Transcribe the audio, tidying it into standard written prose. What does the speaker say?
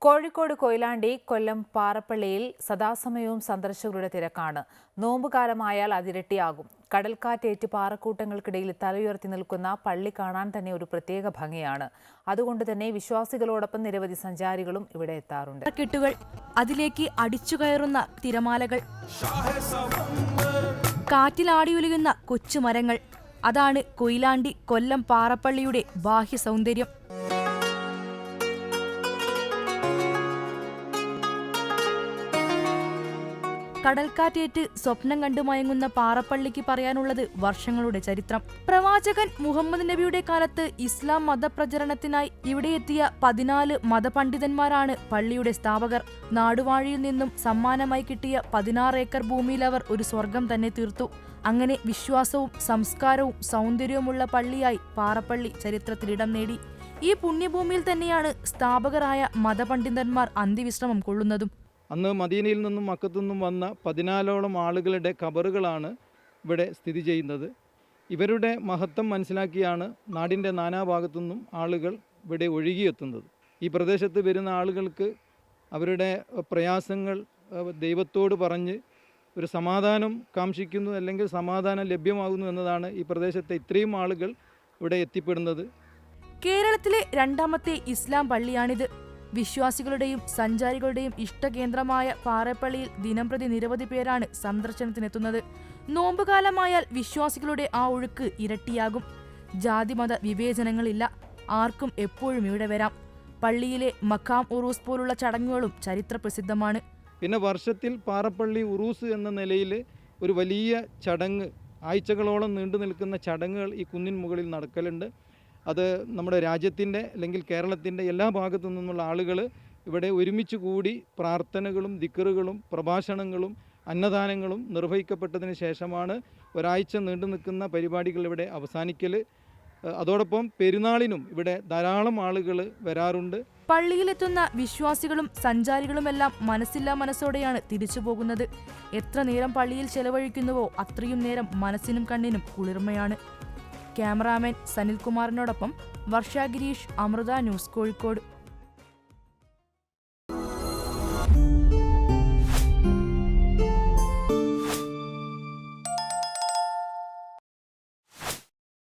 കോഴിക്കോട് കൊയിലാണ്ടി കൊല്ലം പാറപ്പള്ളിയിൽ സദാസമയവും സന്ദർശകരുടെ തിരക്കാണ്. നോമ്പുകാലമായാൽ അതിരട്ടിയാകും. കടൽക്കാറ്റേറ്റ് പാറക്കൂട്ടങ്ങൾക്കിടയിൽ തലയുയർത്തി നിൽക്കുന്ന പള്ളി കാണാൻ തന്നെ ഒരു പ്രത്യേക ഭംഗിയാണ്. അതുകൊണ്ട് തന്നെ വിശ്വാസികളോടൊപ്പം നിരവധി സഞ്ചാരികളും ഇവിടെ എത്താറുണ്ട്. കെട്ടുകൾ, അതിലേക്ക് അടിച്ചുകയറുന്ന തിരമാലകൾ, കാറ്റിലാടിയുലയുന്ന കൊച്ചുമരങ്ങൾ, അതാണ് കൊയിലാണ്ടി കൊല്ലം പാറപ്പള്ളിയുടെ ബാഹ്യ സൗന്ദര്യം. കടൽക്കാറ്റേറ്റ് സ്വപ്നം കണ്ടു മയങ്ങുന്ന പാറപ്പള്ളിക്ക് പറയാനുള്ളത് വർഷങ്ങളുടെ ചരിത്രം. പ്രവാചകൻ മുഹമ്മദ് നബിയുടെ കാലത്ത് ഇസ്ലാം മതപ്രചരണത്തിനായി ഇവിടെ എത്തിയ 14 മതപണ്ഡിതന്മാരാണ് പള്ളിയുടെ സ്ഥാപകർ. നാടുവാഴിയിൽ നിന്നും സമ്മാനമായി കിട്ടിയ 16 ഏക്കർ ഭൂമിയിൽ അവർ ഒരു സ്വർഗം തന്നെ തീർത്തു. അങ്ങനെ വിശ്വാസവും സംസ്കാരവും സൗന്ദര്യവുമുള്ള പള്ളിയായി പാറപ്പള്ളി ചരിത്രത്തിലിടം നേടി. ഈ പുണ്യഭൂമിയിൽ തന്നെയാണ് സ്ഥാപകരായ മതപണ്ഡിതന്മാർ അന്ത്യവിശ്രമം കൊള്ളുന്നതും. അന്ന് മദീനയിൽ നിന്നും മക്കത്തു നിന്നും വന്ന 14ഓളം ആളുകളുടെ ഖബറുകളാണ് ഇവിടെ സ്ഥിതി ചെയ്യുന്നത്. ഇവരുടെ മഹത്വം മനസ്സിലാക്കിയാണ് നാടിൻ്റെ നാനാഭാഗത്തു നിന്നും ആളുകൾ ഇവിടെ ഒഴുകിയെത്തുന്നത്. ഈ പ്രദേശത്ത് വരുന്ന ആളുകൾക്ക് അവരുടെ പ്രയാസങ്ങൾ ദൈവത്തോട് പറഞ്ഞ് ഒരു സമാധാനം കാംക്ഷിക്കുന്നു, അല്ലെങ്കിൽ സമാധാനം ലഭ്യമാകുന്നു എന്നതാണ് ഈ പ്രദേശത്തെ ഇത്രയും ആളുകൾ ഇവിടെ എത്തിപ്പെടുന്നത്. കേരളത്തിലെ രണ്ടാമത്തെ ഇസ്ലാം പള്ളിയാണിത്. വിശ്വാസികളുടെയും സഞ്ചാരികളുടെയും ഇഷ്ടകേന്ദ്രമായ പാറപ്പള്ളിയിൽ ദിനംപ്രതി നിരവധി പേരാണ് സന്ദർശനത്തിനെത്തുന്നത്. നോമ്പുകാലമായാൽ വിശ്വാസികളുടെ ആ ഒഴുക്ക് ഇരട്ടിയാകും. ജാതിമത വിവേചനങ്ങളില്ല. ആർക്കും എപ്പോഴും ഇവിടെ വരാം. പള്ളിയിലെ മഖാം ഉറൂസ് പോലുള്ള ചടങ്ങുകളും ചരിത്രപ്രസിദ്ധമാണ്. പിന്നെ വർഷത്തിൽ പാറപ്പള്ളി ഉറൂസ് എന്ന നിലയിൽ ഒരു വലിയ ചടങ്ങ്, ആഴ്ചകളോളം നീണ്ടു നിൽക്കുന്ന ചടങ്ങുകൾ ഈ കുന്നിൻ മുകളിൽ നടക്കലുണ്ട്. അത് നമ്മുടെ രാജ്യത്തിൻ്റെ അല്ലെങ്കിൽ കേരളത്തിൻ്റെ എല്ലാ ഭാഗത്തു നിന്നുള്ള ആളുകൾ ഇവിടെ ഒരുമിച്ച് കൂടി പ്രാർത്ഥനകളും ദിക്റുകളും പ്രഭാഷണങ്ങളും അന്നദാനങ്ങളും നിർവഹിക്കപ്പെട്ടതിന് ശേഷമാണ് ഒരാഴ്ച നീണ്ടു നിൽക്കുന്ന പരിപാടികൾ ഇവിടെ അവസാനിക്കൽ. അതോടൊപ്പം പെരുന്നാളിനും ഇവിടെ ധാരാളം ആളുകൾ വരാറുണ്ട്. പള്ളിയിലെത്തുന്ന വിശ്വാസികളും സഞ്ചാരികളുമെല്ലാം മനസ്സില്ലാ മനസ്സോടെയാണ് തിരിച്ചു പോകുന്നത്. എത്ര നേരം പള്ളിയിൽ ചെലവഴിക്കുന്നുവോ അത്രയും നേരം മനസ്സിനും കണ്ണിനും കുളിർമയാണ്. ക്യാമറാമാൻ സനിൽകുമാറിനോടൊപ്പം വർഷ ഗിരീഷ്, അമൃത ന്യൂസ്, കോഴിക്കോട്.